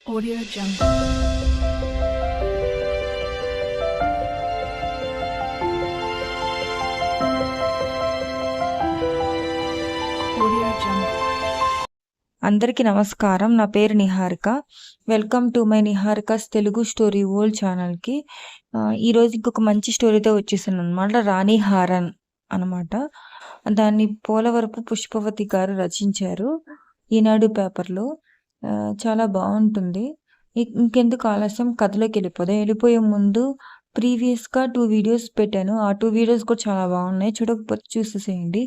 Audio Jungle. Audio Jungle. అందరికీ నమస్కారం. నా పేరు Niharika. Welcome to my Niharika's Telugu story world ఛానల్కి. ఈరోజు ఇంకొక మంచి స్టోరీతో వచ్చేసాను అనమాట. రాణి హారన్ అనమాట. దాన్ని పోలవరపు పుష్పవతి గారు రచించారు ఈనాడు పేపర్లో. చాలా బాగుంటుంది. ఇంకెందుకు ఆలస్యం, కథలోకి వెళ్ళిపోయే ముందు ప్రీవియస్గా 2 వీడియోస్ పెట్టాను. ఆ 2 వీడియోస్ కూడా చాలా బాగున్నాయి, చూడకపోతే చూసేసేయండి.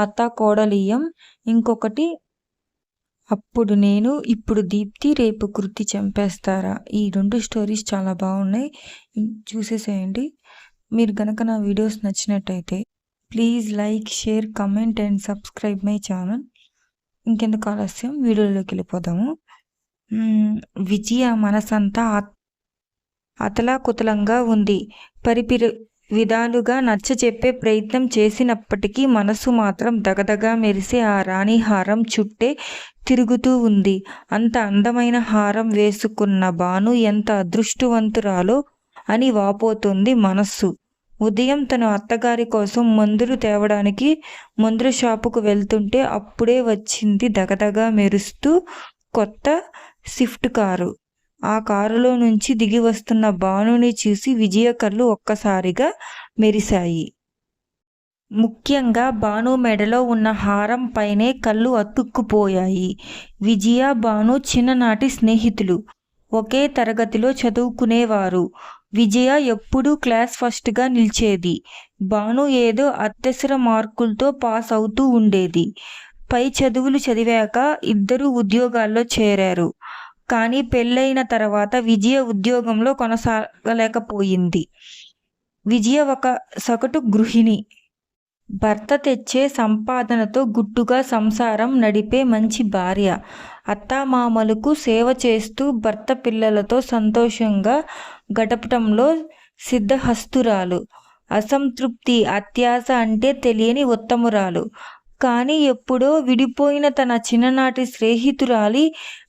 అత్త కోడలియం, ఇంకొకటి అప్పుడు నేను ఇప్పుడు దీప్తి రేపు కృతి చంపేస్తారా. ఈ 2 స్టోరీస్ చాలా బాగున్నాయి, చూసేసేయండి. మీరు గనక నా వీడియోస్ నచ్చినట్టయితే please like, share, comment and subscribe my channel. ఇంకెందుకు ఆలస్యం, వీడియోలోకి వెళ్ళిపోదాము. విజయ మనసంతా అతలాకుతలంగా ఉంది. పరిపిరి విధాలుగా నచ్చ చెప్పే ప్రయత్నం చేసినప్పటికీ మనసు మాత్రం దగదగా మెరిసే ఆ రాణి హారం చుట్టే తిరుగుతూ ఉంది. అంత అందమైన హారం వేసుకున్న భాను ఎంత అదృష్టవంతురాలో అని వాపోతుంది మనస్సు. ఉదయం తను అత్తగారి కోసం మందులు తేవడానికి మందుల షాపుకు వెళ్తుంటే అప్పుడే వచ్చింది దగదగా మెరుస్తూ కొత్త స్విఫ్ట్ కారు. ఆ కారులో నుంచి దిగి వస్తున్న భానుని చూసి విజయ కళ్ళు ఒక్కసారిగా మెరిశాయి. ముఖ్యంగా భాను మెడలో ఉన్న హారం పైనే కళ్ళు అతుక్కుపోయాయి. విజయ, భాను చిన్ననాటి స్నేహితులు. ఒకే తరగతిలో చదువుకునేవారు. విజయ ఎప్పుడూ క్లాస్ ఫస్ట్గా నిలిచేది. భాను ఏదో అత్యవసర మార్కులతో పాస్ అవుతూ ఉండేది. పై చదువులు చదివాక ఇద్దరూ ఉద్యోగాల్లో చేరారు. కానీ పెళ్ళైన తర్వాత విజయ ఉద్యోగంలో కొనసాగలేకపోయింది. విజయ ఒక సగటు గృహిణి. భర్త తెచ్చే సంపాదనతో గుట్టుగా సంసారం నడిపే మంచి భార్య. అత్తామామలకు సేవ చేస్తూ భర్త పిల్లలతో సంతోషంగా గడపటంలో సిద్ధహస్తురాలు. అసంతృప్తి, అత్యాశ అంటే తెలియని ఉత్తమురాలు. కానీ ఎప్పుడో విడిపోయిన తన చిన్ననాటి స్నేహితురాలి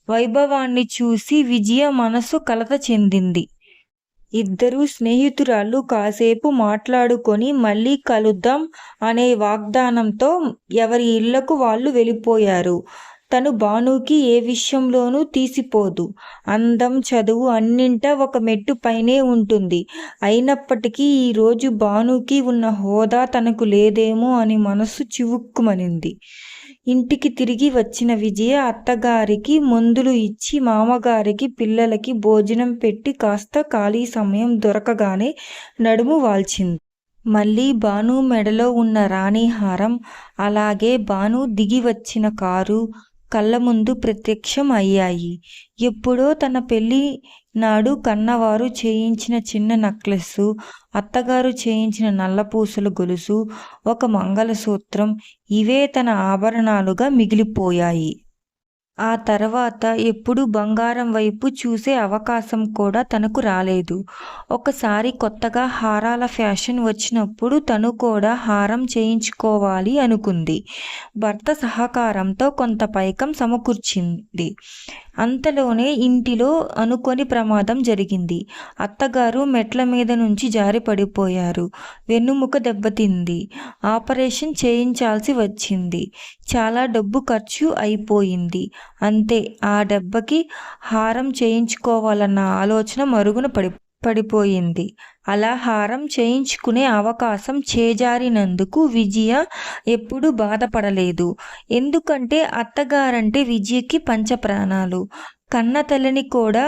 వైభవాన్ని చూసి విజయ మనసు కలత చెందింది. ఇద్దరు స్నేహితురాళ్ళు కాసేపు మాట్లాడుకొని మళ్ళీ కలుద్దాం అనే వాగ్దానంతో ఎవరి ఇళ్లకు వాళ్ళు వెళ్ళిపోయారు. తను భానుకి ఏ విషయంలోనూ తీసిపోదు. అందం, చదువు అన్నింటా ఒక మెట్టు పైనే ఉంటుంది. అయినప్పటికీ ఈరోజు భానుకి ఉన్న హోదా తనకు లేదేమో అని మనసు చివుక్కుమనింది. ఇంటికి తిరిగి వచ్చిన విజయ అత్తగారికి మందులు ఇచ్చి మామగారికి, పిల్లలకి భోజనం పెట్టి కాస్త ఖాళీ సమయం దొరకగానే నడుము వాల్చింది. మళ్ళీ భాను మెడలో ఉన్న రాణి హారం, అలాగే భాను దిగి వచ్చిన కారు కళ్ళ ముందు ప్రత్యక్షం అయ్యాయి. ఎప్పుడో తన పెళ్లి నాడు కన్నవారు చేయించిన చిన్న నెక్లెస్, అత్తగారు చేయించిన నల్లపూసల గొలుసు, ఒక మంగళసూత్రం, ఇవే తన ఆభరణాలుగా మిగిలిపోయాయి. ఆ తర్వాత ఎప్పుడు బంగారం వైపు చూసే అవకాశం కూడా తనకు రాలేదు. ఒకసారి కొత్తగా హారాల ఫ్యాషన్ వచ్చినప్పుడు తను కూడా హారం చేయించుకోవాలి అనుకుంది. భర్త సహకారంతో కొంత పైకం సమకూర్చింది. అంతలోనే ఇంటిలో అనుకోని ప్రమాదం జరిగింది. అత్తగారు మెట్ల మీద నుంచి జారి పడిపోయారు. వెన్నుముక దెబ్బతింది. ఆపరేషన్ చేయించాల్సి వచ్చింది. చాలా డబ్బు ఖర్చు అయిపోయింది. అంతే, ఆ దెబ్బకి హారం చేయించుకోవాలన్న ఆలోచన మరుగున పడిపోయింది. అలా హారం చేయించుకునే అవకాశం చేజారినందుకు విజయ ఎప్పుడూ బాధపడలేదు. ఎందుకంటే అత్తగారంటే విజయకి పంచప్రాణాలు. కన్న తల్లిని కూడా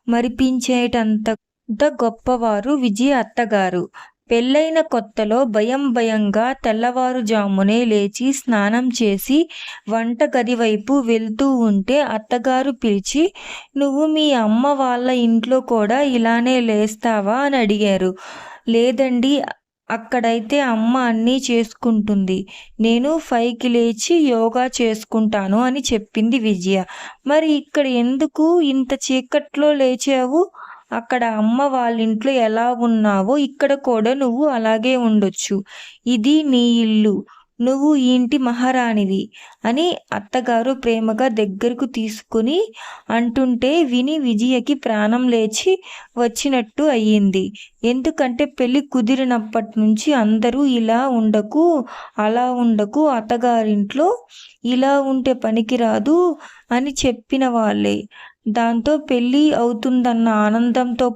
మరిపించేటంత గొప్పవారు విజయ అత్తగారు. పెళ్ళైన కొత్తలో భయంగా తెల్లవారుజామునే లేచి స్నానం చేసి వంటగది వైపు వెళ్తూ ఉంటే అత్తగారు పిలిచి, "నువ్వు మీ అమ్మ వాళ్ళ ఇంట్లో కూడా ఇలానే లేస్తావా?" అని అడిగారు. "లేదండి, అక్కడైతే అమ్మ అన్నీ చేసుకుంటుంది. నేను 5కి లేచి యోగా చేసుకుంటాను" అని చెప్పింది విజయ. "మరి ఇక్కడ ఎందుకు ఇంత చీకట్లో లేచావు? అక్కడ అమ్మ వాళ్ళింట్లో ఎలా ఉన్నావో ఇక్కడ కూడా నువ్వు అలాగే ఉండొచ్చు. ఇది నీ ఇల్లు. నువ్వు ఈ ఇంటి మహారాణివి అని అత్తగారు ప్రేమగా దగ్గరకు తీసుకుని అంటుంటే విని విజయకి ప్రాణం లేచి వచ్చినట్టు అయ్యింది. ఎందుకంటే పెళ్లి కుదిరినప్పటి నుంచి అందరూ ఇలా ఉండకు, అలా ఉండకు, అత్తగారింట్లో ఇలా ఉంటే పనికిరాదు అని చెప్పిన వాళ్ళే. దాంతో పెళ్లి అవుతుందన్న ఆనందంతో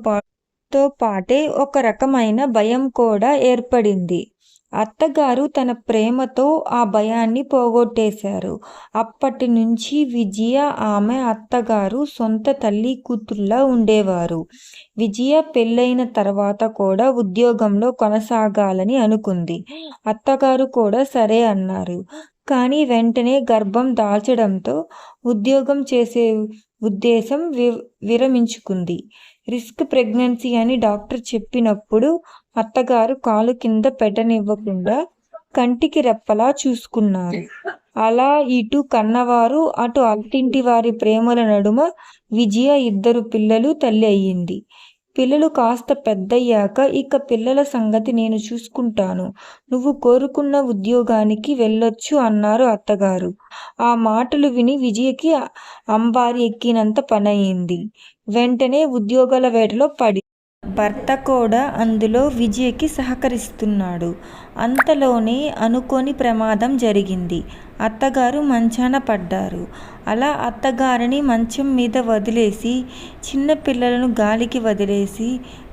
పాటే ఒక రకమైన భయం కూడా ఏర్పడింది. అత్తగారు తన ప్రేమతో ఆ భయాన్ని పోగొట్టేశారు. అప్పటి నుంచి విజయ ఆమె అత్తగారు సొంత తల్లి కూతుర్లా ఉండేవారు. విజయ పెళ్ళైన తర్వాత కూడా ఉద్యోగంలో కొనసాగాలని అనుకుంది. అత్తగారు కూడా సరే అన్నారు. కానీ వెంటనే గర్భం దాల్చడంతో ఉద్యోగం చేసే ఉద్దేశం విరమించుకుంది. రిస్క్ ప్రెగ్నెన్సీ అని డాక్టర్ చెప్పినప్పుడు అత్తగారు కాలు కింద పెట్టనివ్వకుండా కంటికి రెప్పలా చూసుకున్నారు. అలా ఇటు కన్నవారు అటు అత్తింటి వారి ప్రేమల నడుమ విజయ 2 పిల్లలు తల్లి అయ్యింది. పిల్లలు కాస్త పెద్దయ్యాక ఇక పిల్లల సంగతి నేను చూసుకుంటాను, నువ్వు కోరుకున్న ఉద్యోగానికి వెళ్ళొచ్చు అన్నారు అత్తగారు. ఆ మాటలు విని విజయకి అంబారి ఎక్కినంత పనయింది. వెంటనే ఉద్యోగాల వేటలో పడి భర్త కూడా అందులో విజయకి సహకరిస్తున్నాడు. అంతలోనే అనుకోని ప్రమాదం జరిగింది. అత్తగారు మంచాన పడ్డారు. అలా అత్తగారిని మంచం మీద వదిలేసి చిన్న పిల్లలను గాలికి వదిలేసి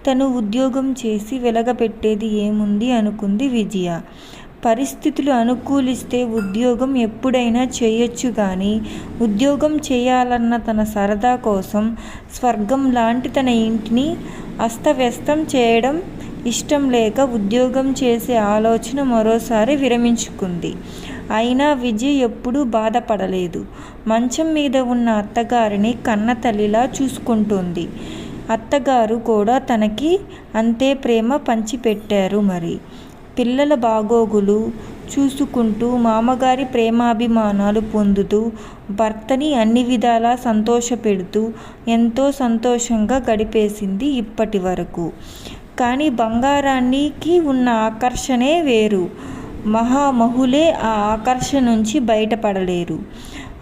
తను ఉద్యోగం చేసి వెలగబెట్టేది ఏముంది అనుకుంది విజయ. పరిస్థితులు అనుకూలిస్తే ఉద్యోగం ఎప్పుడైనా చేయొచ్చు కానీ ఉద్యోగం చేయాలన్న తన సరదా కోసం స్వర్గం లాంటి తన ఇంటిని అస్తవ్యస్తం చేయడం ఇష్టం లేక ఉద్యోగం చేసే ఆలోచన మరోసారి విరమించుకుంది. అయినా విజయ్ ఎప్పుడూ బాధపడలేదు. మంచం మీద ఉన్న అత్తగారిని కన్న తల్లిలా చూసుకుంటుంది. అత్తగారు కూడా తనకి అంతే ప్రేమ పంచిపెట్టారు. మరి పిల్లల బాగోగులు చూసుకుంటూ మామగారి ప్రేమాభిమానాలు పొందుతూ భర్తని అన్ని విధాలా సంతోషపెడుతూ ఎంతో సంతోషంగా గడిపేసింది ఇప్పటి వరకు. కానీ బంగారానికి ఉన్న ఆకర్షణే వేరు. మహామహులే ఆ ఆకర్షణ నుంచి బయటపడలేరు.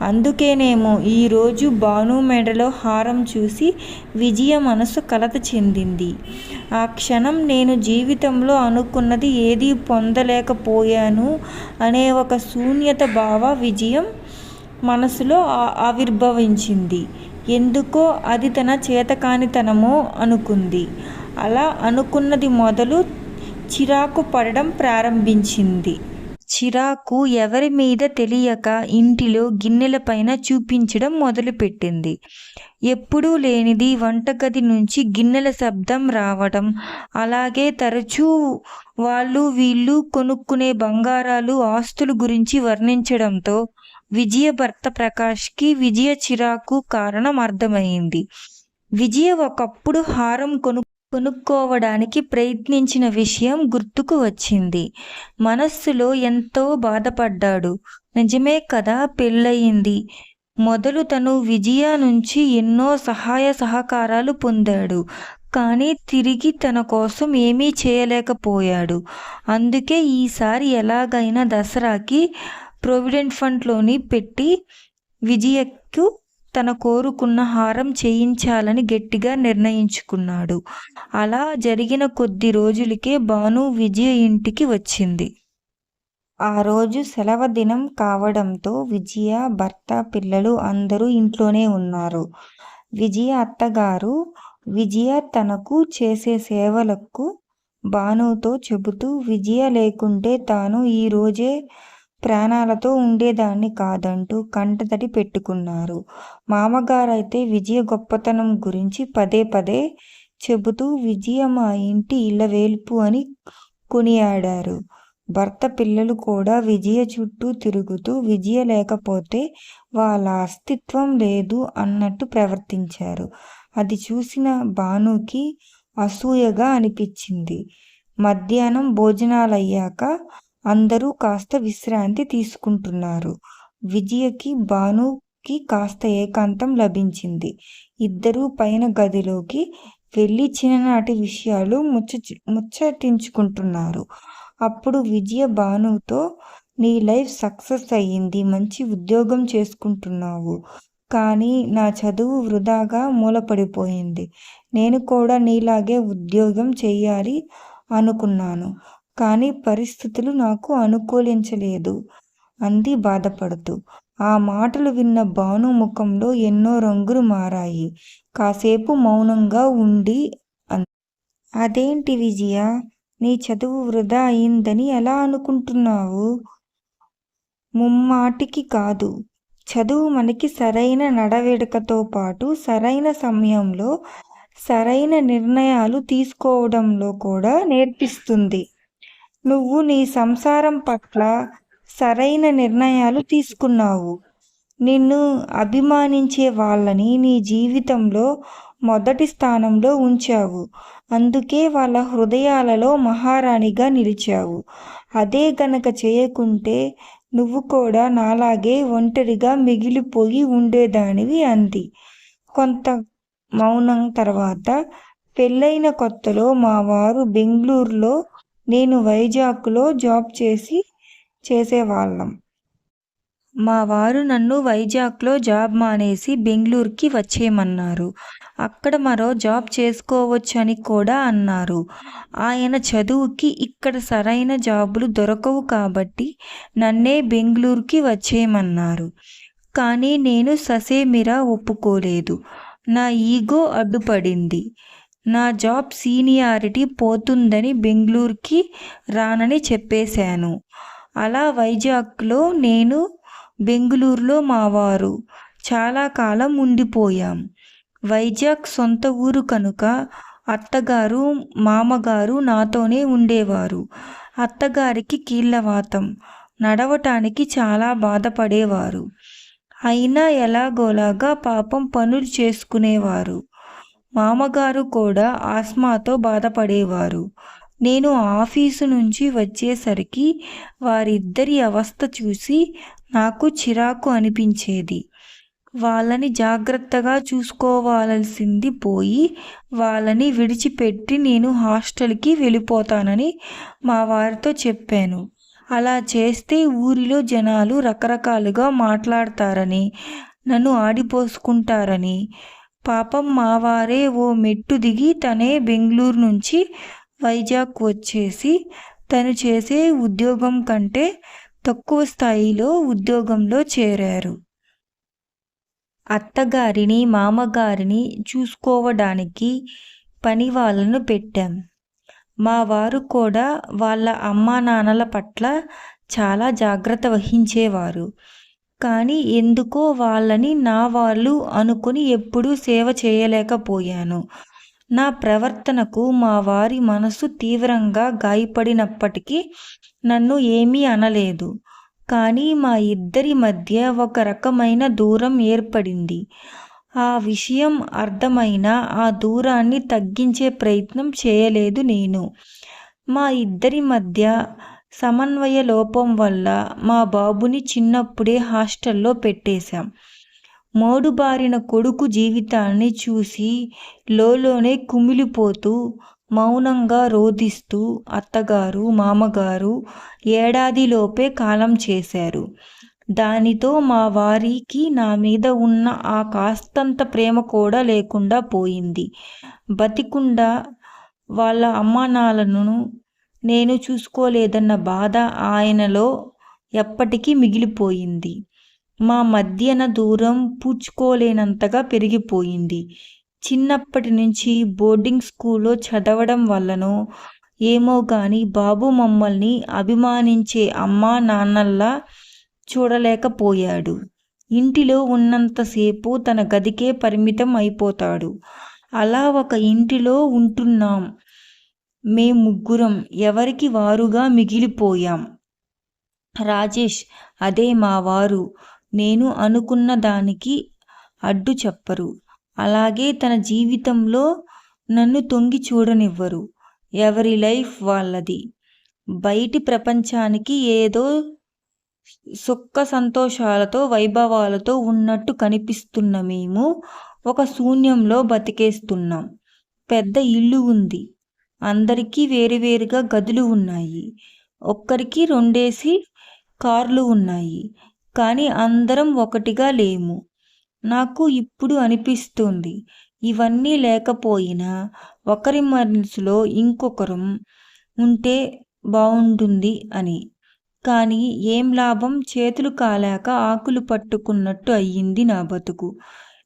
అందుకేనేమో ఈరోజు భాను మెడలో హారం చూసి విజయ మనసు కలత చెందింది. ఆ క్షణం నేను జీవితంలో అనుకున్నది ఏదీ పొందలేకపోయాను అనే ఒక శూన్యత భావ విజయం మనసులో ఆవిర్భవించింది. ఎందుకో అది తన చేతకానితనమో అనుకుంది. అలా అనుకున్నది మొదలు చిరాకు పడడం ప్రారంభించింది. చిరాకు ఎవరి మీద తెలియక ఇంటిలో గిన్నెలపైన చూపించడం మొదలుపెట్టింది. ఎప్పుడూ లేనిది వంటగది నుంచి గిన్నెల శబ్దం రావడం, అలాగే తరచూ వాళ్ళు వీళ్ళు కొనుక్కునే బంగారాలు ఆస్తుల గురించి వర్ణించడంతో విజయ భర్త ప్రకాష్కి విజయ చిరాకు కారణం అర్థమైంది. విజయ ఒకప్పుడు హారం కొనుక్కోవడానికి ప్రయత్నించిన విషయం గుర్తుకు వచ్చింది. మనస్సులో ఎంతో బాధపడ్డాడు. నిజమే కదా, పెళ్ళయింది. మొదలు తను విజయ నుంచి ఎన్నో సహాయ సహకారాలు పొందాడు. కానీ తిరిగి తన కోసం ఏమీ చేయలేకపోయాడు. అందుకే ఈసారి ఎలాగైనా దసరాకి ప్రొవిడెంట్ ఫండ్లోని పెట్టి విజయకు తన కోరుకున్న హారం చేయించాలని గట్టిగా నిర్ణయించుకున్నాడు. అలా జరిగిన కొద్ది రోజులకే భాను విజయ ఇంటికి వచ్చింది. ఆ రోజు సెలవు దినం కావడంతో విజయ భర్త పిల్లలు అందరూ ఇంట్లోనే ఉన్నారు. విజయ అత్తగారు విజయ తనకు చేసే సేవలకు భానుతో చెబుతూ విజయ లేకుంటే తాను ఈ రోజే ప్రాణాలతో ఉండేదాన్ని కాదంటూ కంటతడి పెట్టుకున్నారు. మామగారైతే విజయ గొప్పతనం గురించి పదే పదే చెబుతూ విజయ మా ఇంటి ఇళ్ళవేల్పు అని కొనియాడారు. భర్త పిల్లలు కూడా విజయ చుట్టూ తిరుగుతూ విజయ లేకపోతే వాళ్ళ అస్తిత్వం లేదు అన్నట్టు ప్రవర్తించారు. అది చూసిన భానుకి అసూయగా అనిపించింది. మధ్యాహ్నం భోజనాలయ్యాక అందరూ కాస్త విశ్రాంతి తీసుకుంటున్నారు. విజయకి భానుకి కాస్త ఏకాంతం లభించింది. ఇద్దరూ పైన గదిలోకి వెళ్ళి చిన్ననాటి విషయాలు ముచ్చటించుకుంటున్నారు. అప్పుడు విజయ భానుతో నీ లైఫ్ సక్సెస్ అయ్యింది, మంచి ఉద్యోగం చేసుకుంటున్నావు. కానీ నా చదువు వృధాగా మూలపడిపోయింది. నేను కూడా నీలాగే ఉద్యోగం చెయ్యాలి అనుకున్నాను. కానీ పరిస్థితులు నాకు అనుకూలించలేదు అంది బాధపడుతూ. ఆ మాటలు విన్న భాను ముఖంలో ఎన్నో రంగులు మారాయి. కాసేపు మౌనంగా ఉండి అదేంటి విజయ, నీ చదువు వృధా అయిందని ఎలా అనుకుంటున్నావు? ముమ్మాటికి కాదు. చదువు మనకి సరైన నడవడికతో పాటు సరైన సమయంలో సరైన నిర్ణయాలు తీసుకోవడంలో కూడా నేర్పిస్తుంది. నువ్వు నీ సంసారం పట్ల సరైన నిర్ణయాలు తీసుకున్నావు. నిన్ను అభిమానించే వాళ్ళని నీ జీవితంలో మొదటి స్థానంలో ఉంచావు. అందుకే వాళ్ళ హృదయాలలో మహారాణిగా నిలిచావు. అదే గనక చేయకుంటే నువ్వు కూడా నాలాగే ఒంటరిగా మిగిలిపోయి ఉండేదానివి అంది. కొంత మౌనం తర్వాత, పెళ్ళైన కొత్తలో మా వారు బెంగళూరులో, నేను వైజాగ్లో జాబ్ చేసేవాళ్ళం. మా వారు నన్ను వైజాగ్లో జాబ్ మానేసి బెంగళూరుకి వచ్చేయమన్నారు. అక్కడ మరో జాబ్ చేసుకోవచ్చని కూడా అన్నారు. ఆయన చదువుకి ఇక్కడ సరైన జాబులు దొరకవు కాబట్టి నన్నే బెంగళూరుకి వచ్చేయమన్నారు. కానీ నేను ససేమిరా ఒప్పుకోలేదు. నా ఈగో అడ్డుపడింది. నా జాబ్ సీనియారిటీ పోతుందని బెంగళూరుకి రానని చెప్పేశాను. అలా వైజాగ్లో నేను, బెంగళూరులో మా వారు చాలా కాలం ఉండిపోయాం. వైజాగ్ సొంత ఊరు కనుక అత్తగారు, మామగారు నాతోనే ఉండేవారు. అత్తగారికి కీళ్ళవాతం, నడవటానికి చాలా బాధపడేవారు. అయినా ఎలాగోలాగా పాపం పనులు చేసుకునేవారు. మామగారు కూడా ఆస్మాతో బాధపడేవారు. నేను ఆఫీసు నుంచి వచ్చేసరికి వారిద్దరి అవస్థ చూసి నాకు చిరాకు అనిపించేది. వాళ్ళని జాగ్రత్తగా చూసుకోవాల్సింది పోయి వాళ్ళని విడిచిపెట్టి నేను హాస్టల్కి వెళ్ళిపోతానని మా వారితో చెప్పాను. అలా చేస్తే ఊరిలో జనాలు రకరకాలుగా మాట్లాడతారని, నన్ను ఆడిపోసుకుంటారని. పాపం మా వారే ఓ మెట్టు దిగి తనే బెంగళూరు నుంచి వైజాగ్ వచ్చేసి తను చేసే ఉద్యోగం కంటే తక్కువ స్థాయిలో ఉద్యోగంలో చేరారు. అత్తగారిని, మామగారిని చూసుకోవడానికి పని వాళ్ళను పెట్టాం. మా వారు కూడా వాళ్ళ అమ్మానాన్నల పట్ల చాలా జాగ్రత్త వహించేవారు. కానీ ఎందుకో వాళ్ళని నా వాళ్ళు అనుకుని ఎప్పుడూ సేవ చేయలేకపోయాను. నా ప్రవర్తనకు మా వారి మనసు తీవ్రంగా గాయపడినప్పటికీ నన్ను ఏమీ అనలేదు. కానీ మా ఇద్దరి మధ్య ఒక రకమైన దూరం ఏర్పడింది. ఆ విషయం అర్థమైనా ఆ దూరాన్ని తగ్గించే ప్రయత్నం చేయలేదు నేను. మా ఇద్దరి మధ్య సమన్వయ లోపం వల్ల మా బాబుని చిన్నప్పుడే హాస్టల్లో పెట్టేశాం. మోడుబారిన కొడుకు జీవితాన్ని చూసి లోలోనే కుమిలిపోతూ మౌనంగా రోదిస్తూ అత్తగారు, మామగారు ఏడాదిలోపే కాలం చేశారు. దానితో మా వారికి నా మీద ఉన్న ఆ కాస్తంత ప్రేమ కూడా లేకుండా పోయింది. బతికుండా వాళ్ళ అమ్మానాన్నలను నేను చూసుకోలేదన్న బాధ ఆయనలో ఎప్పటికీ మిగిలిపోయింది. మా మధ్యన దూరం పూడ్చుకోలేనంతగా పెరిగిపోయింది. చిన్నప్పటి నుంచి బోర్డింగ్ స్కూల్లో చదవడం వల్లనో ఏమో గాని బాబు మమ్మల్ని అభిమానించే అమ్మా నాన్నల్లా చూడలేకపోయాడు. ఇంటిలో ఉన్నంతసేపు తన గదికే పరిమితం అయిపోతాడు. అలా ఒక ఇంటిలో ఉంటున్నాం మేం ముగ్గురం, ఎవరికి వారుగా మిగిలిపోయాం. రాజేష్, అదే మా వారు, నేను అనుకున్న దానికి అడ్డు చెప్పరు. అలాగే తన జీవితంలో నన్ను తొంగి చూడనివ్వరు. ఎవరి లైఫ్ వాళ్ళది. బయటి ప్రపంచానికి ఏదో సుఖ సంతోషాలతో వైభవాలతో ఉన్నట్టు కనిపిస్తున్న మేము ఒక శూన్యంలో బతికేస్తున్నాం. పెద్ద ఇల్లు ఉంది. అందరికీ వేరువేరుగా గదులు ఉన్నాయి. ఒక్కరికి 2 కార్లు ఉన్నాయి. కానీ అందరం ఒకటిగా లేము. నాకు ఇప్పుడు అనిపిస్తుంది ఇవన్నీ లేకపోయినా ఒకరి మనసులో ఇంకొకరం ఉంటే బావుంటుంది అని. కానీ ఏం లాభం, చేతులు కాలాక ఆకులు పట్టుకున్నట్టు అయ్యింది నా బతుకు.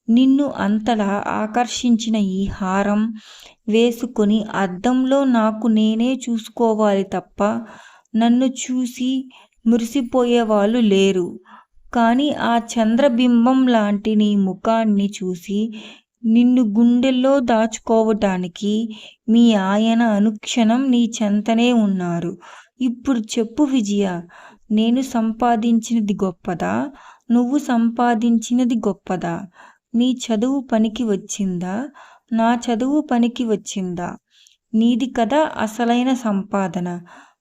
నిన్ను అంతలా ఆకర్షించిన ఈ హారం వేసుకుని అద్దంలో నాకు నేనే చూసుకోవాలి తప్ప నన్ను చూసి మురిసిపోయేవాళ్ళు లేరు. కానీ ఆ చంద్రబింబం లాంటి నీ ముఖాన్ని చూసి నిన్ను గుండెల్లో దాచుకోవటానికి మీ ఆయన అనుక్షణం నీ చెంతనే ఉన్నారు. ఇప్పుడు చెప్పు విజయ, నేను సంపాదించినది గొప్పదా, నువ్వు సంపాదించినది గొప్పదా? నీ చదువు పనికి వచ్చిందా, నా చదువు పనికి వచ్చిందా? నీది కదా అసలైన సంపాదన.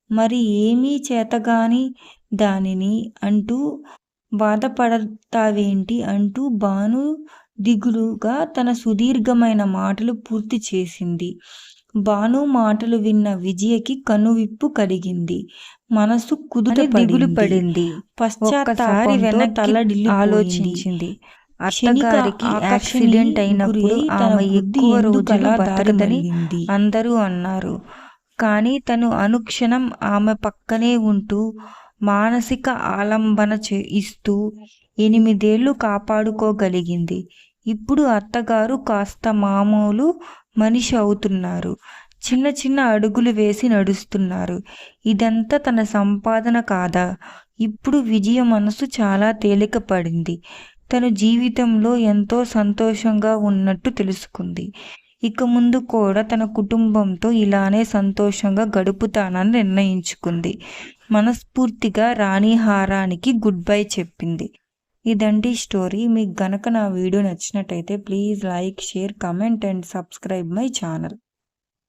మరి ఏమీ చేతగాని దానిని అంటూ బాధపడతావేంటి అంటూ భాను దిగులుగా తన సుదీర్ఘమైన మాటలు పూర్తి చేసింది. భాను మాటలు విన్న విజయకి కనువిప్పు కలిగింది. మనసు దిగులు పడింది. పశ్చాత్తాపంతో ఆలోచించింది. అత్తగారికి యాక్సిడెంట్ అయినప్పుడు ఆమె ఎక్కువ రోజులు బతకదని అందరూ అన్నారు. కానీ తను అనుక్షణం ఆమె పక్కనే ఉంటూ మానసిక ఆలంబన ఇస్తూ 8 ఏళ్లు కాపాడుకోగలిగింది. ఇప్పుడు అత్తగారు కాస్త మామూలు మనిషి అవుతున్నారు. చిన్న చిన్న అడుగులు వేసి నడుస్తున్నారు. ఇదంతా తన సంపాదన కాదా? ఇప్పుడు విజయ మనసు చాలా తేలిక పడింది. తను జీవితంలో ఎంతో సంతోషంగా ఉన్నట్టు తెలుసుకుంది. ఇక ముందు కూడా తన కుటుంబంతో ఇలానే సంతోషంగా గడుపుతానని నిర్ణయించుకుంది. మనస్ఫూర్తిగా రాణి హారానికి గుడ్ బై చెప్పింది. ఇదండి స్టోరీ. మీకు గనక నా వీడియో నచ్చినట్టయితే please like, share, comment and subscribe my channel.